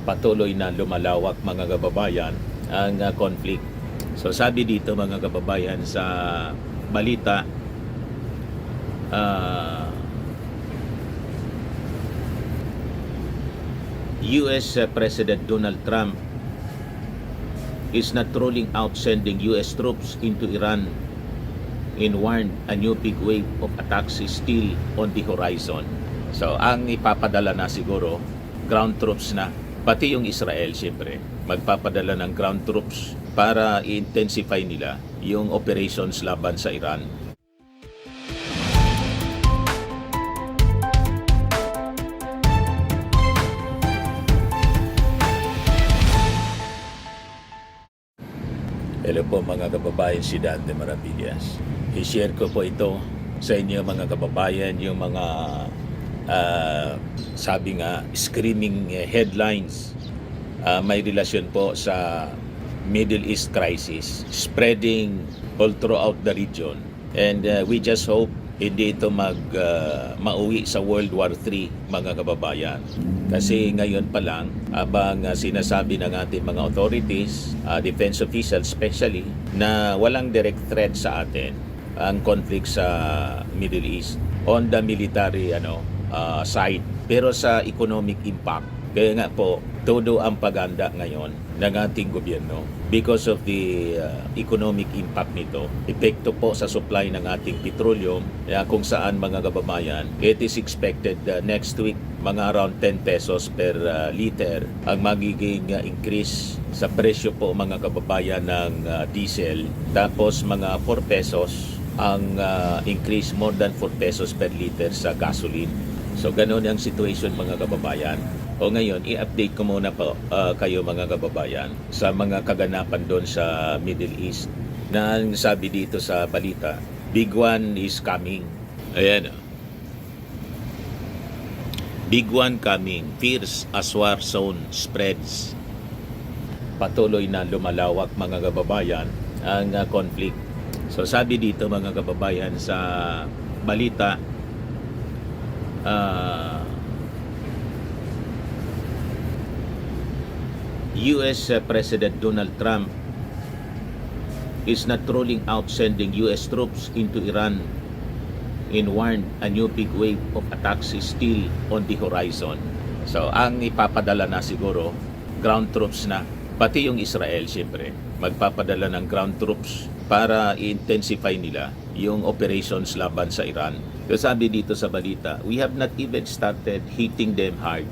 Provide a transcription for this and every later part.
patuloy na lumalawak mga kababayan ang conflict. So sabi dito mga kababayan sa balita, US President Donald Trump is not rolling out sending US troops into Iran and warned a new big wave of attacks is still on the horizon. So ang ipapadala na siguro ground troops na, pati yung Israel siyempre magpapadala ng ground troops para i-intensify nila yung operations laban sa Iran. Hello po mga kababayan, si Dante Maravillas. I-share ko po ito sa inyo mga kababayan, yung mga sabi nga screaming headlines may relasyon po sa Middle East crisis spreading all throughout the region, and we just hope hindi ito mauwi sa World War III mga kababayan. Kasi ngayon pa lang, habang sinasabi ng ating mga authorities, defense officials especially, na walang direct threat sa atin ang conflict sa Middle East on the military side, pero sa economic impact. Kaya nga po, todo ang paganda ngayon ng ating gobyerno because of the economic impact nito. Epekto po sa supply ng ating petroleum, kung saan mga kababayan, it is expected next week mga around 10 pesos per liter ang magiging increase sa presyo po mga kababayan ng diesel. Tapos mga 4 pesos ang increase, more than 4 pesos per liter sa gasoline. So ganoon ang situation mga kababayan. O ngayon, i-update ko muna po kayo mga kababayan sa mga kaganapan doon sa Middle East. Na sabi dito sa balita, big one is coming. Ayan. Big one coming. Fierce as war zone spreads. Patuloy na lumalawak mga kababayan ang conflict. So sabi dito mga kababayan sa balita, US President Donald Trump is not rolling out sending US troops into Iran and warned a new big wave of attacks is still on the horizon. So ang ipapadala na siguro ground troops na, pati yung Israel siyempre magpapadala ng ground troops para i-intensify nila yung operations laban sa Iran. So sabi dito sa balita, we have not even started hitting them hard.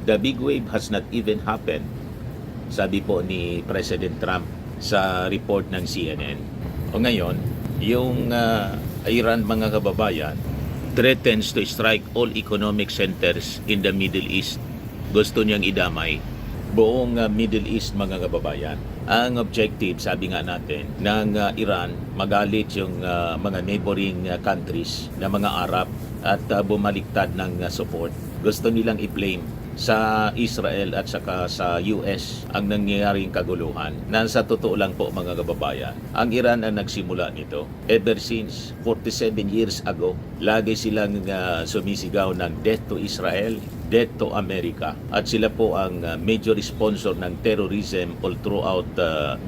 The big wave has not even happened. Sabi po ni President Trump sa report ng CNN. O ngayon, yung Iran mga kababayan threatens to strike all economic centers in the Middle East. Gusto niyang idamay buong Middle East mga kababayan. Ang objective, sabi nga natin, ng Iran, magalit yung mga neighboring countries na mga Arab at bumaliktad ng support. Gusto nilang i-blame sa Israel at saka sa US ang nangyayaring kaguluhan. Sa totoo lang po mga kababayan, ang Iran ang nagsimula nito. Ever since 47 years ago, lagi silang sumisigaw ng death to Israel, death to America. At sila po ang major sponsor ng terrorism all throughout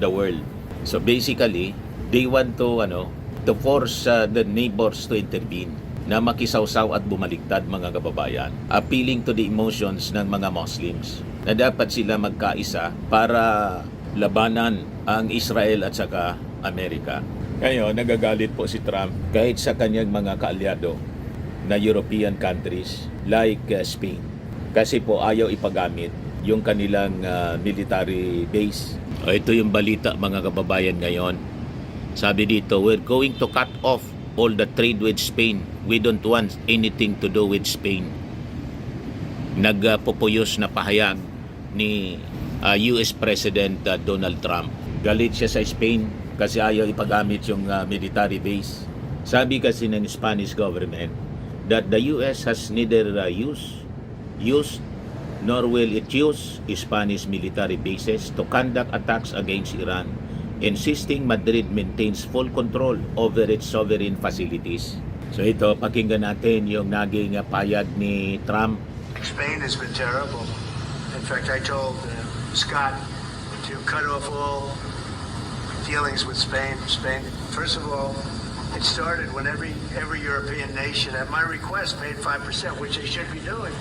the world. So basically, they want to force the neighbors to intervene, na makisawsaw at bumaliktad mga kababayan, appealing to the emotions ng mga Muslims na dapat sila magkaisa para labanan ang Israel at saka Amerika. Ngayon, nagagalit po si Trump kahit sa kanyang mga kaalyado na European countries like Spain, kasi po ayaw ipagamit yung kanilang military base. Ito yung balita mga kababayan ngayon. Sabi dito, we're going to cut off all the trade with Spain. We don't want anything to do with Spain. Nagpupuyos na pahayag ni US President Donald Trump. Galit siya sa Spain kasi ayaw ipagamit yung military base. Sabi kasi ng Spanish government that the US has neither used nor will it use Spanish military bases to conduct attacks against Iran, insisting Madrid maintains full control over its sovereign facilities. So ito, pakinggan natin yung naging payag ni Trump. Spain has been terrible. And In fact, I told Scott to cut off all dealings with Spain. First of all, it started when every European nation, at my request, paid 5%, which they should be doing.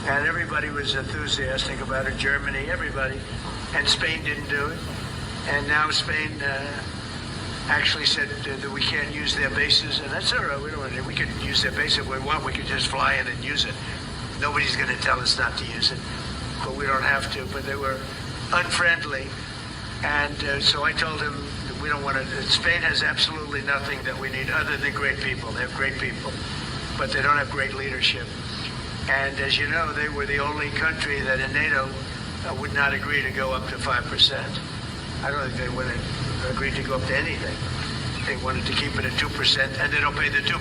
And everybody was enthusiastic about it, Germany, everybody. And Spain didn't do it. And now Spain actually said that we can't use their bases, and that's all right. We could use their base if we want. We could just fly in and use it. Nobody's going to tell us not to use it, but we don't have to. But they were unfriendly, and so I told him that we don't want to. Spain has absolutely nothing that we need other than great people. They have great people, but they don't have great leadership. And as you know, they were the only country that in NATO would not agree to go up to 5%. I don't think they would have agreed to go up to anything. They wanted to keep it at 2%, and they don't pay the 2%.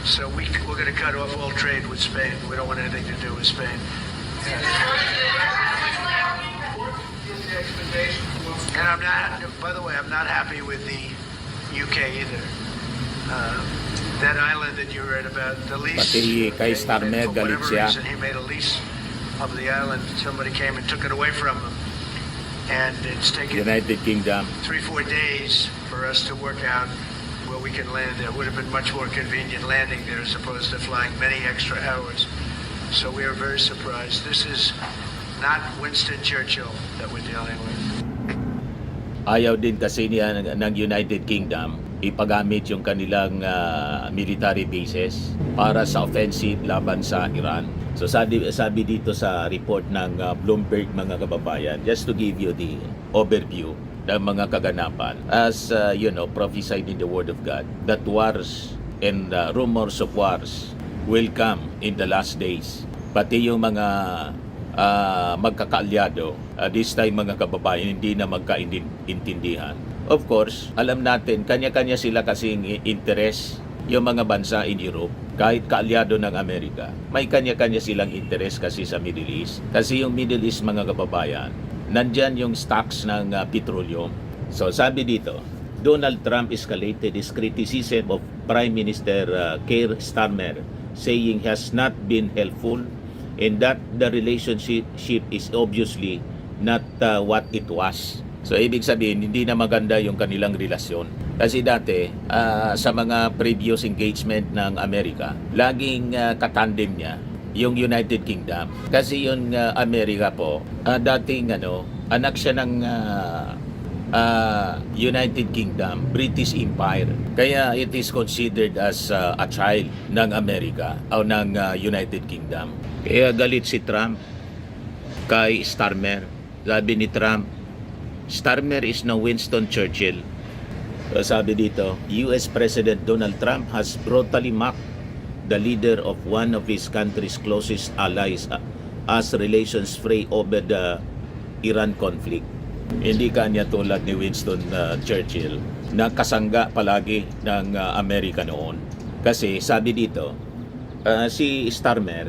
So we're going to cut off all trade with Spain. We don't want anything to do with Spain. And I'm not, by the way, I'm not happy with the UK either. That island that you read about, the lease. Pati kay Starmer, for whatever galit siya. reason, he made a lease of the island. Somebody came and took it away from him. And it's taken United Kingdom. 3-4 days for us to work out where we can land there. It would have been much more convenient landing there as opposed to flying many extra hours. So we are very surprised. This is not Winston Churchill that we're dealing with. Ayaw din kasi niya ng United Kingdom ipagamit yung kanilang military bases para sa offensive laban sa Iran. So sabi dito sa report ng Bloomberg, mga kababayan, just to give you the overview ng mga kaganapan, as prophesied in the Word of God, that wars and rumors of wars will come in the last days. Pati yung mga magkakaalyado, this time mga kababayan, hindi na magkaintindihan. Of course, alam natin, kanya-kanya sila kasing interes yung mga bansa in Europe, kahit kaalyado ng Amerika. May kanya-kanya silang interes kasi sa Middle East. Kasi yung Middle East, mga kababayan, nandyan yung stocks ng petroleum. So sabi dito, Donald Trump escalated his criticism of Prime Minister Keir Starmer, saying he has not been helpful and that the relationship is obviously not what it was. So ibig sabihin, hindi na maganda yung kanilang relasyon. Kasi dati, sa mga previous engagement ng Amerika, laging katandem niya yung United Kingdom. Kasi yung Amerika po, dating anak siya ng United Kingdom, British Empire. Kaya it is considered as a child ng Amerika o ng United Kingdom. Kaya galit si Trump kay Starmer. Sabi ni Trump, Starmer is no Winston Churchill. So sabi dito, US President Donald Trump has brutally mocked the leader of one of his country's closest allies as relations fray over the Iran conflict. Hindi kanya tulad ni Winston Churchill na kasangga palagi ng Amerika noon. Kasi sabi dito, si Starmer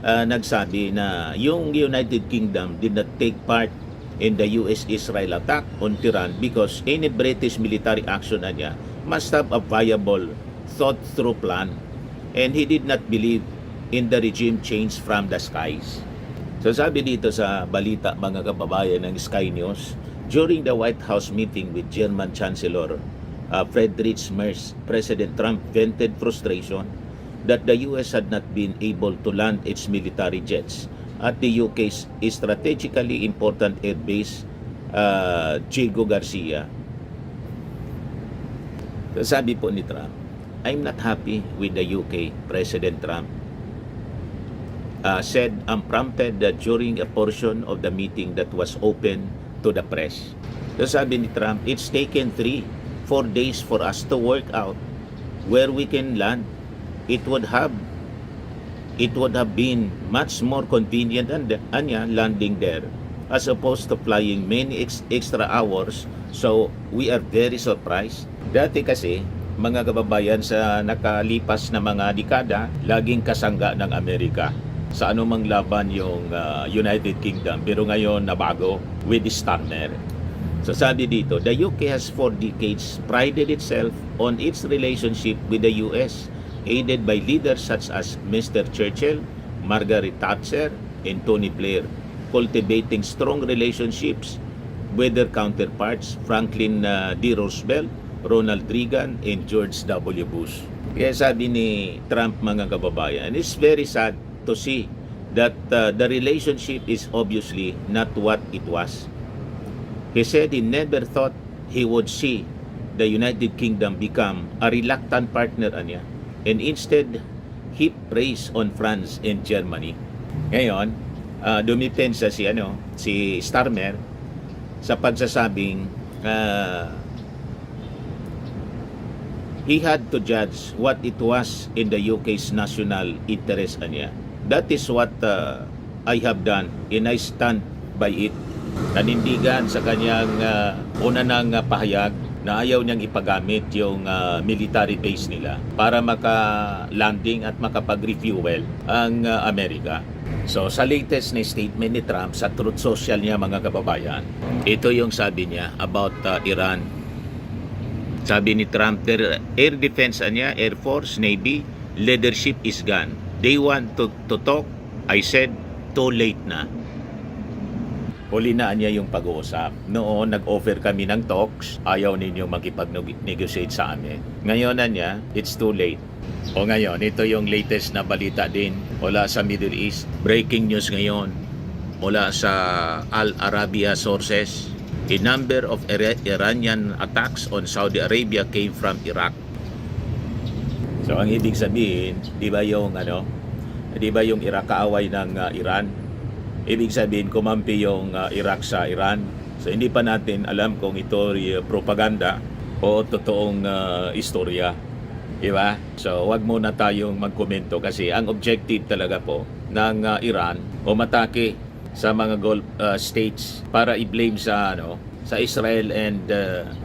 nagsabi na yung United Kingdom did not take part in the US-Israel attack on Tehran because any British military action niya must have a viable, thought-through plan, and he did not believe in the regime change from the skies. So sabi dito sa balita, mga kababayan ng Sky News, during the White House meeting with German Chancellor Friedrich Merz, President Trump vented frustration that the US had not been able to land its military jets at the UK's strategically important airbase, Diego Garcia. Sabi po ni Trump, I'm not happy with the UK, President Trump said unprompted during a portion of the meeting that was open to the press. Sabi ni Trump, it's taken 3-4 days for us to work out where we can land. It would have been much more convenient and landing there as opposed to flying many extra hours. So we are very surprised. Dati kasi, mga kababayan, sa nakalipas na mga dekada, laging kasangga ng Amerika sa anumang laban yung United Kingdom. Pero ngayon nabago with Starmer. So sabi dito, the UK has for decades prided itself on its relationship with the US, aided by leaders such as Mr. Churchill, Margaret Thatcher, and Tony Blair cultivating strong relationships with their counterparts Franklin D. Roosevelt, Ronald Reagan, and George W. Bush. Kaya sabi ni Trump, mga kababayan, it's very sad to see that the relationship is obviously not what it was. He said he never thought he would see the United Kingdom become a reluctant partner niya, and instead heap praise on France and Germany. Ngayon, dumipensa si Starmer sa pagsasabing he had to judge what it was in the UK's national interest niya. That is what I have done, and I stand by it. Nanindigan sa kanyang una ng pahayag na ayaw niyang ipagamit yung military base nila para maka-landing at makapag-refuel ang Amerika. So sa latest na statement ni Trump sa Truth Social niya, mga kababayan, ito yung sabi niya about Iran. Sabi ni Trump, their air defense niya, Air Force, Navy, leadership is gone. They want to talk. I said, too late na. Huli na niya yung pag-uusap. Noon, nag-offer kami ng talks. Ayaw ninyo makipag-negotiate sa amin. Ngayon na niya, it's too late. O ngayon, ito yung latest na balita din mula sa Middle East. Breaking news ngayon mula sa Al Arabiya sources. A number of Iranian attacks on Saudi Arabia came from Iraq. So ang ibig sabihin, di ba yung Iraq kaaway ng Iran? Ibig sabihin, kumampi yung Iraq sa Iran. So hindi pa natin alam kung ito propaganda o totoong istorya. Diba? So wag muna tayong magkomento kasi ang objective talaga po ng Iran o matake sa mga Gulf states para i-blame sa Israel and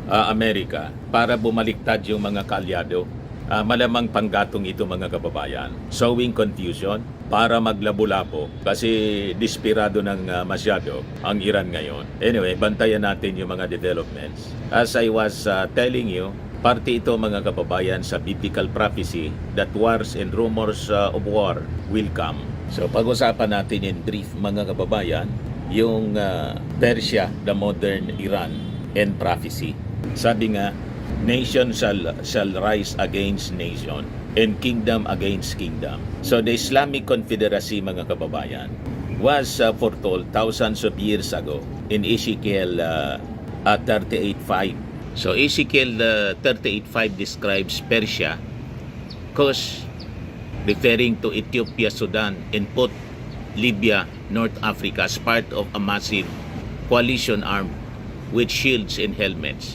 America para bumaliktad yung mga kaalyado. Malamang panggatong ito, mga kababayan. Sowing confusion para maglabo-labo kasi desperado ng masyado ang Iran ngayon. Anyway, bantayan natin yung mga developments. As I was telling you, parte ito, mga kababayan, sa biblical prophecy that wars and rumors of war will come. So pag-usapan natin in brief, mga kababayan, yung Persia, the modern Iran, and prophecy. Sabi nga, nation shall rise against nation and kingdom against kingdom. So the Islamic Confederacy, mga kababayan, was foretold thousands of years ago in Ezekiel 38:5. So Ezekiel 38:5 describes Persia, Kush, referring to Ethiopia, Sudan, and Put, Libya, North Africa as part of a massive coalition armed with shields and helmets.